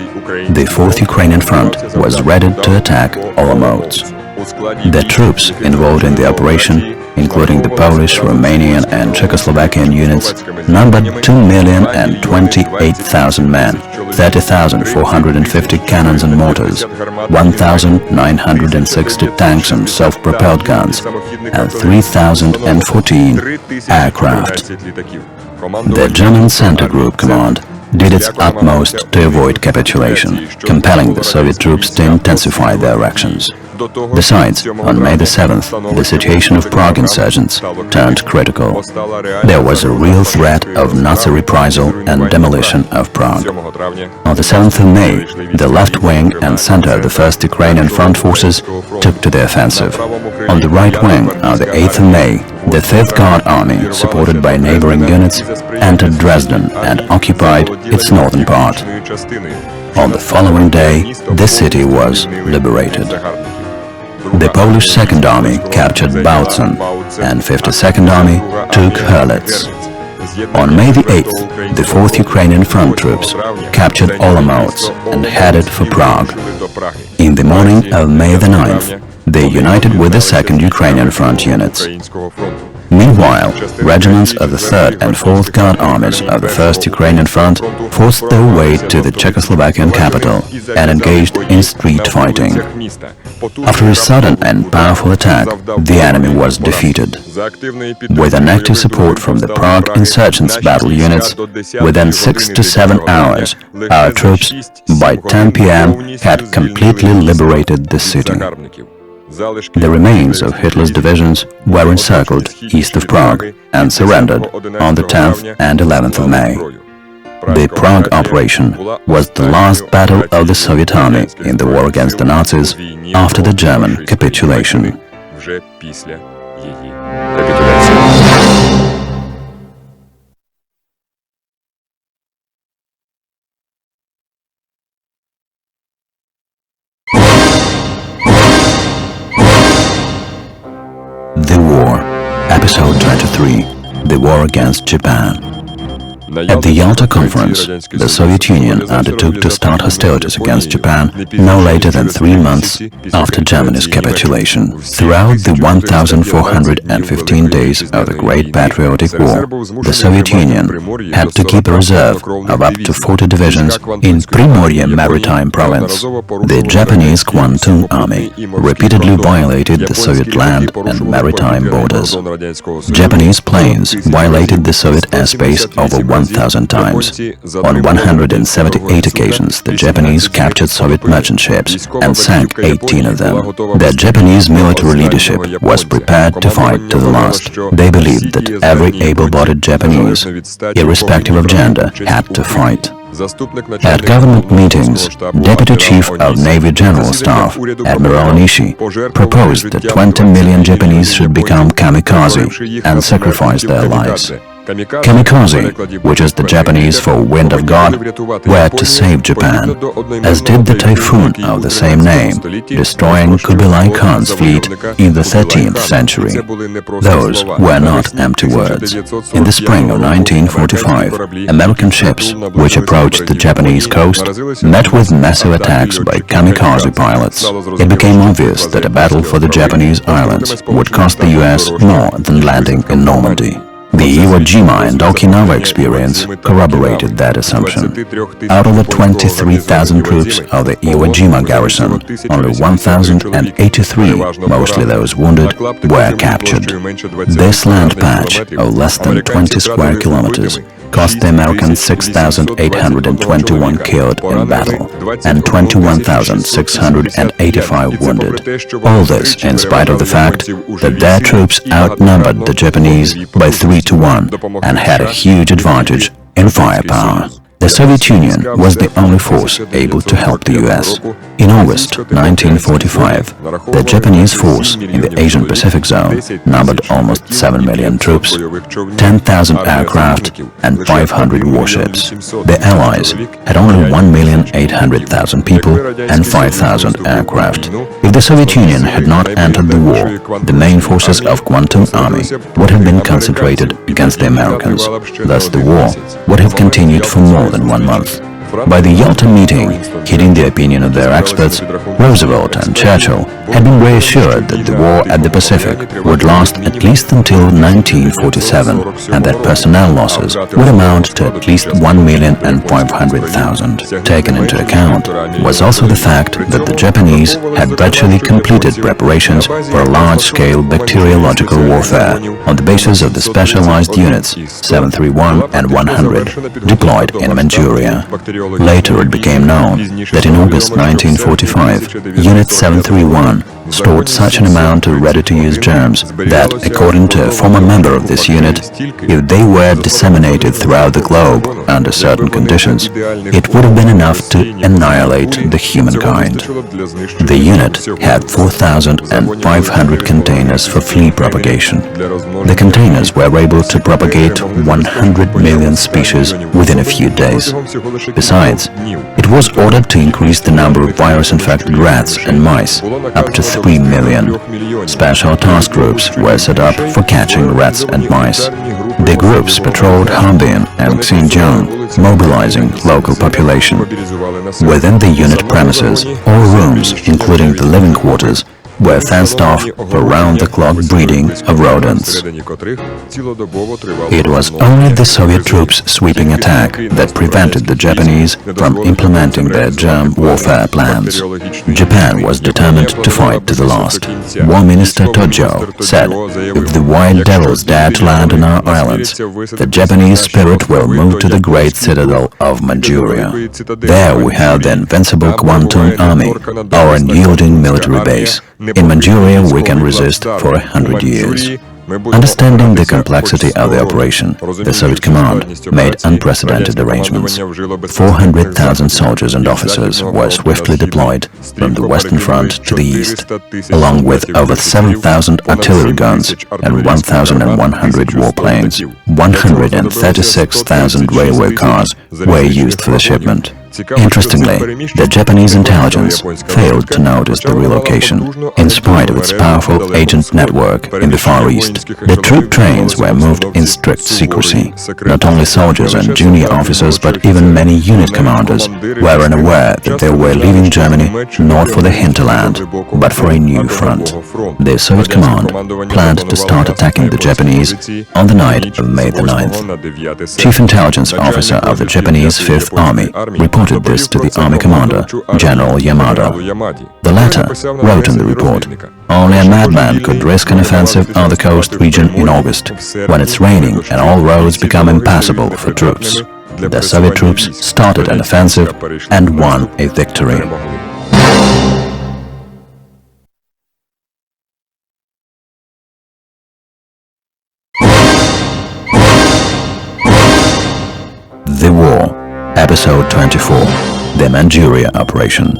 The 4th Ukrainian Front was ready to attack Olomouc. The troops involved in the operation, including the Polish, Romanian and Czechoslovakian units, numbered 2,028,000 men, 30,450 cannons and mortars, 1,960 tanks and self-propelled guns, and 3,014 aircraft. The German Center Group Command did its utmost to avoid capitulation, compelling the Soviet troops to intensify their actions. Besides, on May the 7th, the situation of Prague insurgents turned critical. There was a real threat of Nazi reprisal and demolition of Prague. On the 7th of May, the left wing and center of the 1st Ukrainian Front forces took to the offensive. On the right wing, on the 8th of May, the 5th Guard Army, supported by neighboring units, entered Dresden and occupied its northern part. On the following day, the city was liberated. The Polish Second Army captured Bautzen, and 52nd Army took Hurlitz. On May the 8th, the 4th Ukrainian Front troops captured Olomouc and headed for Prague. In the morning of May the 9th, they united with the 2nd Ukrainian Front units. Meanwhile, regiments of the 3rd and 4th Guard armies of the 1st Ukrainian Front forced their way to the Czechoslovakian capital and engaged in street fighting. After a sudden and powerful attack, the enemy was defeated. With an active support from the Prague insurgents' battle units, within 6 to 7 hours, our troops, by 10 p.m., had completely liberated the city. The remains of Hitler's divisions were encircled east of Prague and surrendered on the 10th and 11th of May. The Prague operation was the last battle of the Soviet Army in the war against the Nazis after the German capitulation. The War, Episode 23, The War Against Japan. At the Yalta Conference, the Soviet Union undertook to start hostilities against Japan no later than 3 months after Germany's capitulation. Throughout the 1,415 days of the Great Patriotic War, the Soviet Union had to keep a reserve of up to 40 divisions in Primorye Maritime Province. The Japanese Kwantung Army repeatedly violated the Soviet land and maritime borders. Japanese planes violated the Soviet airspace over 1,000 times. On 178 occasions, the Japanese captured Soviet merchant ships and sank 18 of them. The Japanese military leadership was prepared to fight to the last. They believed that every able-bodied Japanese, irrespective of gender, had to fight. At government meetings, Deputy Chief of Navy General Staff, Admiral Nishi, proposed that 20 million Japanese should become kamikaze and sacrifice their lives. Kamikaze, which is the Japanese for Wind of God, were to save Japan, as did the Typhoon of the same name, destroying Kublai Khan's fleet in the 13th century. Those were not empty words. In the spring of 1945, American ships, which approached the Japanese coast, met with massive attacks by kamikaze pilots. It became obvious that a battle for the Japanese islands would cost the US more than landing in Normandy. The Iwo Jima and Okinawa experience corroborated that assumption. Out of the 23,000 troops of the Iwo Jima garrison, only 1,083, mostly those wounded, were captured. This land patch of less than 20 square kilometers cost the Americans 6,821 killed in battle and 21,685 wounded. All this in spite of the fact that their troops outnumbered the Japanese by 3 to 1 and had a huge advantage in firepower. The Soviet Union was the only force able to help the US. In August 1945, the Japanese force in the Asian-Pacific zone numbered almost 7 million troops, 10,000 aircraft and 500 warships. The Allies had only 1,800,000 people and 5,000 aircraft. If the Soviet Union had not entered the war, the main forces of Kwantung Army would have been concentrated against the Americans. Thus the war would have continued for more than 1 month. By the Yalta meeting, heeding the opinion of their experts, Roosevelt and Churchill had been reassured that the war at the Pacific would last at least until 1947 and that personnel losses would amount to at least 1,500,000. Taken into account was also the fact that the Japanese had virtually completed preparations for a large-scale bacteriological warfare on the basis of the specialized units 731 and 100 deployed in Manchuria. Later it became known that in August 1945, Unit 731 stored such an amount of ready-to-use germs that, according to a former member of this unit, if they were disseminated throughout the globe under certain conditions, it would have been enough to annihilate the humankind. The unit had 4,500 containers for flea propagation. The containers were able to propagate 100 million species within a few days. Besides, it was ordered to increase the number of virus-infected rats and mice up to 3 million. Special task groups were set up for catching rats and mice. The groups patrolled Harbin and Xinjiang, mobilizing local population. Within the unit premises, all rooms, including the living quarters, were fenced off for round-the-clock breeding of rodents. It was only the Soviet troops' sweeping attack that prevented the Japanese from implementing their germ warfare plans. Japan was determined to fight to the last. War Minister Tojo said, "If the white devils dare to land on our islands, the Japanese spirit will move to the great citadel of Manchuria. There we have the invincible Kwantung Army, our unyielding military base. In Manchuria we can resist for 100 years." Understanding the complexity of the operation, the Soviet command made unprecedented arrangements. 400,000 soldiers and officers were swiftly deployed from the Western Front to the east, along with over 7,000 artillery guns and 1,100 warplanes. 136,000 railway cars were used for the shipment. Interestingly, the Japanese intelligence failed to notice the relocation, in spite of its powerful agent network in the Far East. The troop trains were moved in strict secrecy. Not only soldiers and junior officers, but even many unit commanders were unaware that they were leaving Germany not for the hinterland, but for a new front. The Soviet command planned to start attacking the Japanese on the night of May the 9th. Chief intelligence officer of the Japanese Fifth Army reported this to the army commander, General Yamada. The latter wrote in the report, "Only a madman could risk an offensive on the coast region in August, when it's raining and all roads become impassable for troops." The Soviet troops started an offensive and won a victory. The War, Episode 24, The Manchuria Operation.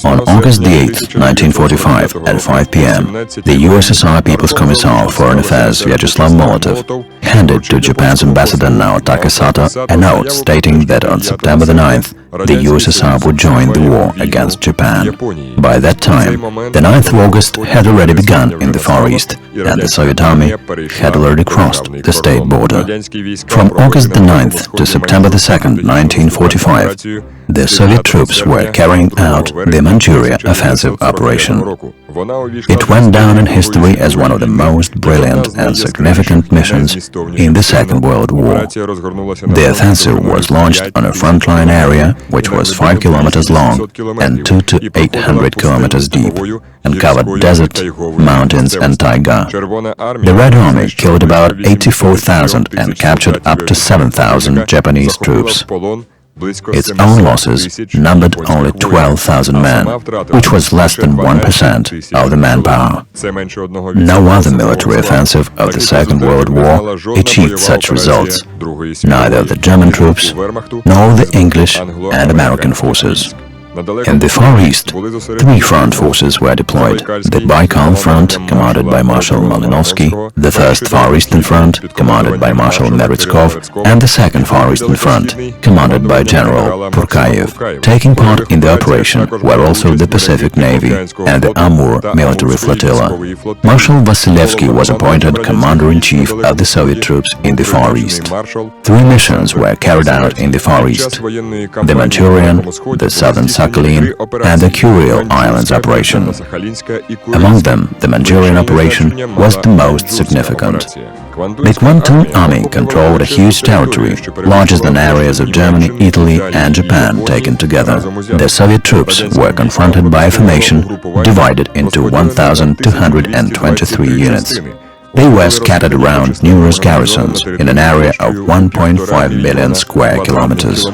On August 8, 1945, at 5 p.m., the USSR People's Commissar of Foreign Affairs Vyacheslav Molotov handed to Japan's ambassador Naoto Takesata a note stating that on September the 9th, the USSR would join the war against Japan. By that time, the 9th of August had already begun in the Far East, and the Soviet Army had already crossed the state border. From August the 9th to September the 2nd, 1945, the Soviet troops were carrying out the Manchuria offensive operation. It went down in history as one of the most brilliant and significant missions in the Second World War. The offensive was launched on a frontline area which was 5 kilometers long and 200 to 800 kilometers deep, and covered desert, mountains and taiga. The Red Army killed about 84,000 and captured up to 7,000 Japanese troops. Its own losses numbered only 12,000 men, which was less than 1% of the manpower. No other military offensive of the Second World War achieved such results, neither the German troops nor the English and American forces. In the Far East, 3 front forces were deployed: the Baikal Front, commanded by Marshal Malinovsky, the First Far Eastern Front, commanded by Marshal Meretskov, and the Second Far Eastern Front, commanded by General Purkayev. Taking part in the operation were also the Pacific Navy and the Amur military flotilla. Marshal Vasilevsky was appointed commander-in-chief of the Soviet troops in the Far East. 3 missions were carried out in the Far East: the Manchurian, the Southern Sakhalin, and the Kuril Islands operation. Among them, the Manchurian operation was the most significant. The Kwantung Army controlled a huge territory, larger than areas of Germany, Italy and Japan taken together. The Soviet troops were confronted by a formation divided into 1,223 units. They were scattered around numerous garrisons in an area of 1.5 million square kilometers.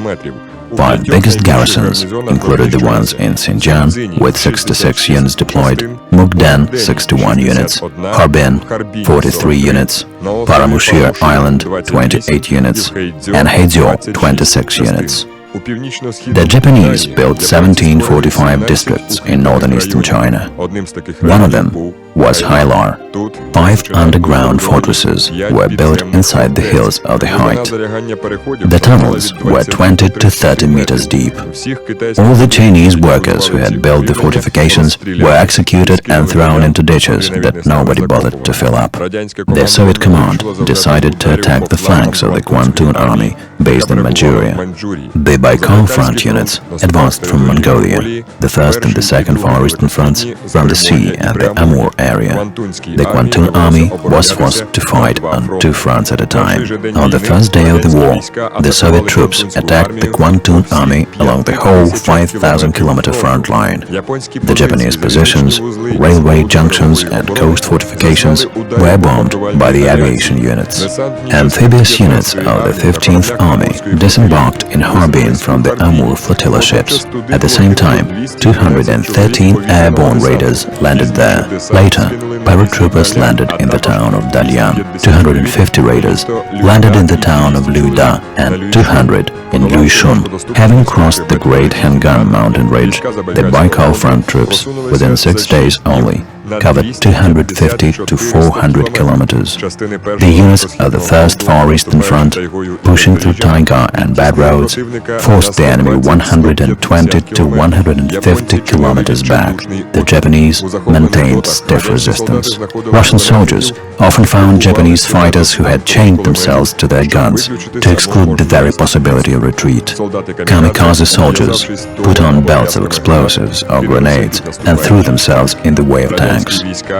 5 biggest garrisons included the ones in Xinjiang, with 66 units deployed, Mukden 61 units, Harbin 43 units, Paramushir Island 28 units, and Heidzio 26 units. The Japanese built 17 fortified districts in northern eastern China. One of them was Hailar, 5 underground fortresses were built inside the hills of the height. The tunnels were 20 to 30 meters deep. All the Chinese workers who had built the fortifications were executed and thrown into ditches that nobody bothered to fill up. The Soviet command decided to attack the flanks of the Kwantung Army based in Manchuria. The Baikal Front units advanced from Mongolia, the first and the second Far Eastern fronts from the sea and the Amur area. The Kwantung Army was forced to fight on 2 fronts at a time. On the first day of the war, the Soviet troops attacked the Kwantung Army along the whole 5,000-kilometer front line. The Japanese positions, railway junctions and coast fortifications were bombed by the aviation units. Amphibious units of the 15th Army disembarked in Harbin from the Amur flotilla ships. At the same time, 213 airborne raiders landed there. Later, paratroopers landed in the town of Dalyan. 250 raiders landed in the town of Luda and 200 in Luishun. Having crossed the Great Hangan mountain ridge, the Baikal Front troops, within 6 days only, covered 250 to 400 kilometers. The units of the First Far Eastern Front, pushing through taiga and bad roads, forced the enemy 120 to 150 kilometers back. The Japanese maintained stiff resistance. Russian soldiers often found Japanese fighters who had chained themselves to their guns to exclude the very possibility of retreat. Kamikaze soldiers put on belts of explosives or grenades and threw themselves in the way of tanks.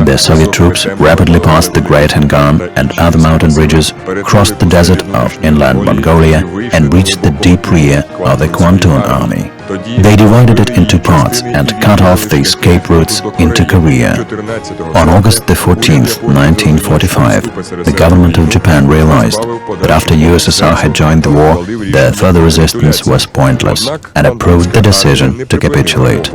The Soviet troops rapidly passed the Great Hangan and other mountain ridges, crossed the desert of inland Mongolia and reached the deep rear of the Kwantung Army. They divided it into parts and cut off the escape routes into Korea. On August 14th, 1945, the government of Japan realized that after USSR had joined the war, their further resistance was pointless and approved the decision to capitulate.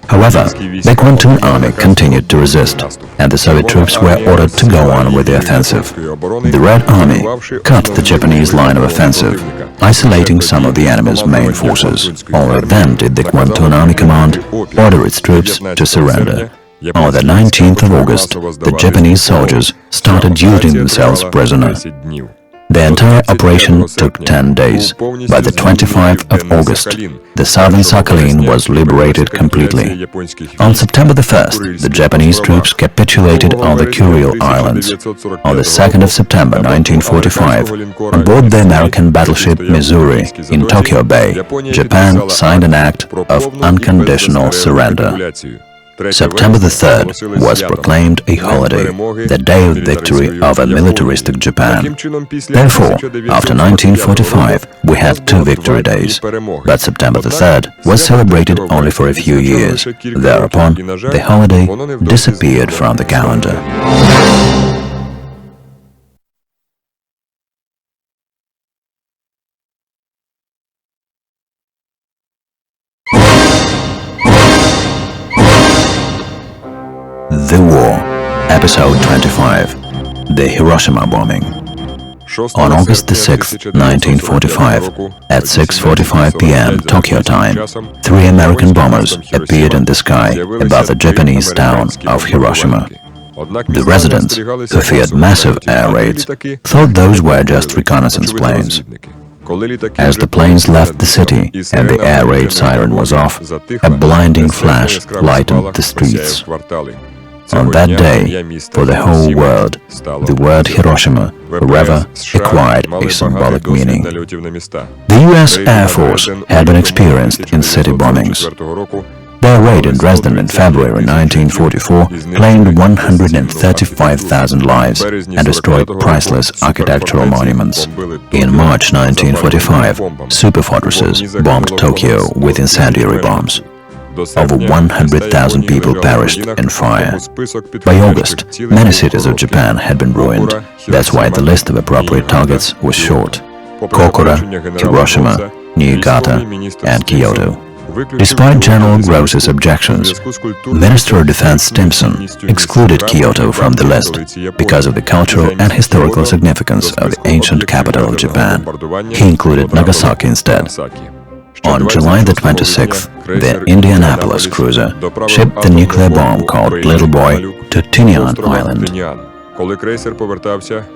However, the Kwantung Army continued to resist, and the Soviet troops were ordered to go on with the offensive. The Red Army cut the Japanese line of offensive, isolating some of the enemy's main forces. Only then did the Kwantung Army Command order its troops to surrender. On the 19th of August, the Japanese soldiers started yielding themselves prisoner. The entire operation took 10 days. By the 25th of August, the southern Sakhalin was liberated completely. On September the 1st, the Japanese troops capitulated on the Kuril Islands. On the 2nd of September 1945, on board the American battleship Missouri in Tokyo Bay, Japan signed an act of unconditional surrender. September the 3rd was proclaimed a holiday, the day of victory over militaristic Japan. Therefore, after 1945, we had 2 victory days, but September the 3rd was celebrated only for a few years. Thereupon, the holiday disappeared from the calendar. The War, Episode 25, The Hiroshima Bombing. On August 6, 1945, at 6:45 p.m. Tokyo time, 3 American bombers appeared in the sky above the Japanese town of Hiroshima. The residents, who feared massive air raids, thought those were just reconnaissance planes. As the planes left the city and the air raid siren was off, a blinding flash lightened the streets. On that day, for the whole world, the word Hiroshima forever acquired a symbolic meaning. The US Air Force had been experienced in city bombings. Their raid in Dresden in February 1944 claimed 135,000 lives and destroyed priceless architectural monuments. In March 1945, superfortresses bombed Tokyo with incendiary bombs. Over 100,000 people perished in fire. By August, many cities of Japan had been ruined. That's why the list of appropriate targets was short: Kokura, Hiroshima, Niigata, and Kyoto. Despite General Gross's objections, Minister of Defense Stimson excluded Kyoto from the list because of the cultural and historical significance of the ancient capital of Japan. He included Nagasaki instead. On July the 26th, the Indianapolis cruiser shipped the nuclear bomb called Little Boy to Tinian Island.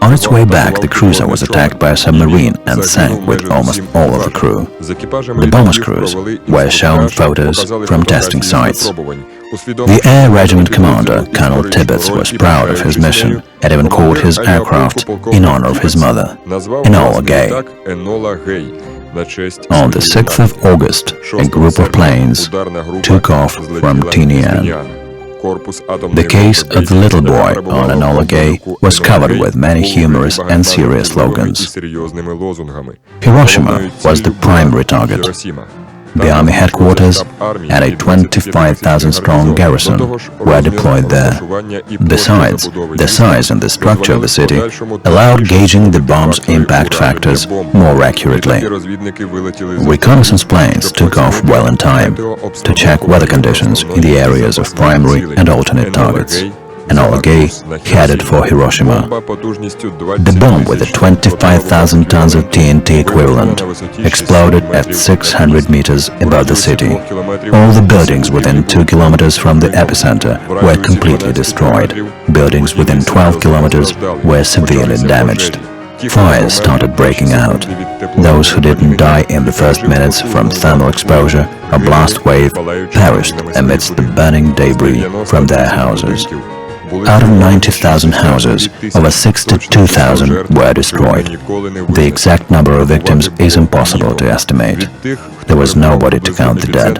On its way back, the cruiser was attacked by a submarine and sank with almost all of the crew. The bomber's crews were shown photos from testing sites. The Air Regiment commander, Colonel Tibbets, was proud of his mission and even called his aircraft in honor of his mother, Enola Gay. On the 6th of August, a group of planes took off from Tinian. The case of the little boy on Enola Gay was covered with many humorous and serious slogans. Hiroshima was the primary target. The army headquarters and a 25,000-strong garrison were deployed there. Besides, the size and the structure of the city allowed gauging the bomb's impact factors more accurately. Reconnaissance planes took off well in time to check weather conditions in the areas of primary and alternate targets. Enola Gay headed for Hiroshima. The bomb, with the 25,000 tons of TNT equivalent, exploded at 600 meters above the city. All the buildings within 2 kilometers from the epicenter were completely destroyed. Buildings within 12 kilometers were severely damaged. Fires started breaking out. Those who didn't die in the first minutes from thermal exposure or blast wave perished amidst the burning debris from their houses. Out of 90,000 houses, over 62,000 were destroyed. The exact number of victims is impossible to estimate. There was nobody to count the dead.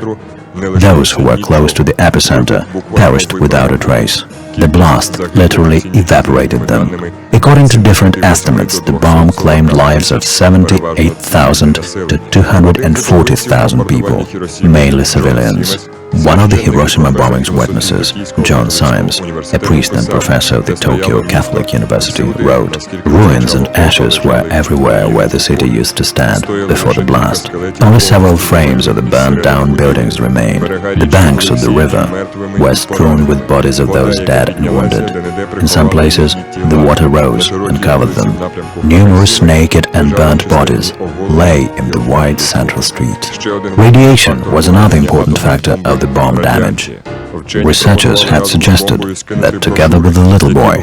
Those who were close to the epicenter perished without a trace. The blast literally evaporated them. According to different estimates, the bomb claimed lives of 78,000 to 240,000 people, mainly civilians. One of the Hiroshima bombing's witnesses, John Symes, a priest and professor of the Tokyo Catholic University, wrote, "Ruins and ashes were everywhere where the city used to stand before the blast. Only several frames of the burned-down buildings remained. The banks of the river were strewn with bodies of those dead and wounded. In some places, the water rose and covered them. Numerous naked and burnt bodies lay in the wide central street." Radiation was another important factor of the bomb damage. Researchers had suggested that, together with the little boy,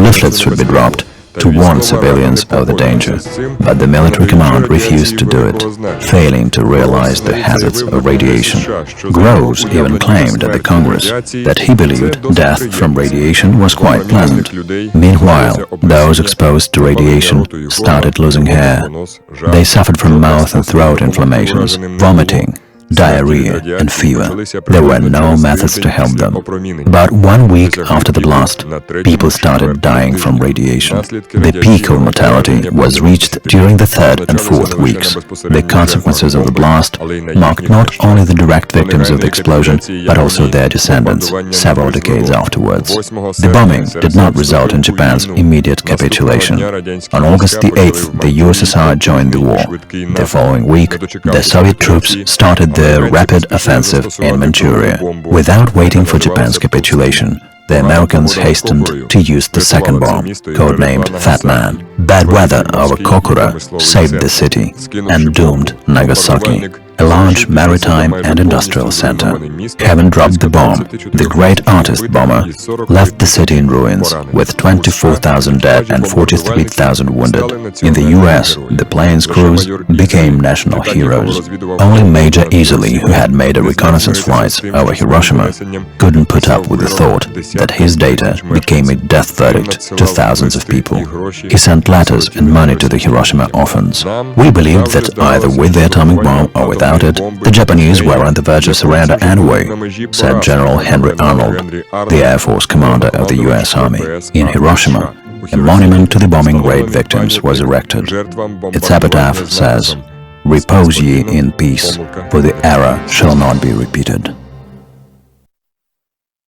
leaflets should be dropped to warn civilians of the danger, but the military command refused to do it, failing to realize the hazards of radiation. Groves even claimed at the Congress that he believed death from radiation was quite pleasant. Meanwhile, those exposed to radiation started losing hair. They suffered from mouth and throat inflammations, vomiting, diarrhea and fever. There were no methods to help them. About 1 week after the blast, people started dying from radiation. The peak of mortality was reached during the 3rd and 4th weeks. The consequences of the blast marked not only the direct victims of the explosion, but also their descendants several decades afterwards. The bombing did not result in Japan's immediate capitulation. On August the 8th, the USSR joined the war. The following week, the Soviet troops started the rapid offensive in Manchuria. Without waiting for Japan's capitulation, the Americans hastened to use the second bomb, codenamed Fat Man. Bad weather over Kokura saved the city and doomed Nagasaki, a large maritime and industrial center. Having dropped the bomb, the great artist bomber left the city in ruins, with 24,000 dead and 43,000 wounded. In the US, the plane's crews became national heroes. Only Major Easley, who had made a reconnaissance flights over Hiroshima, couldn't put up with the thought that his data became a death verdict to thousands of people. He sent letters and money to the Hiroshima orphans. "We believed that either with the atomic bomb or without it, the Japanese were on the verge of surrender anyway," said General Henry Arnold, the Air Force commander of the US Army. In Hiroshima, a monument to the bombing raid victims was erected. Its epitaph says, "Repose ye in peace, for the error shall not be repeated."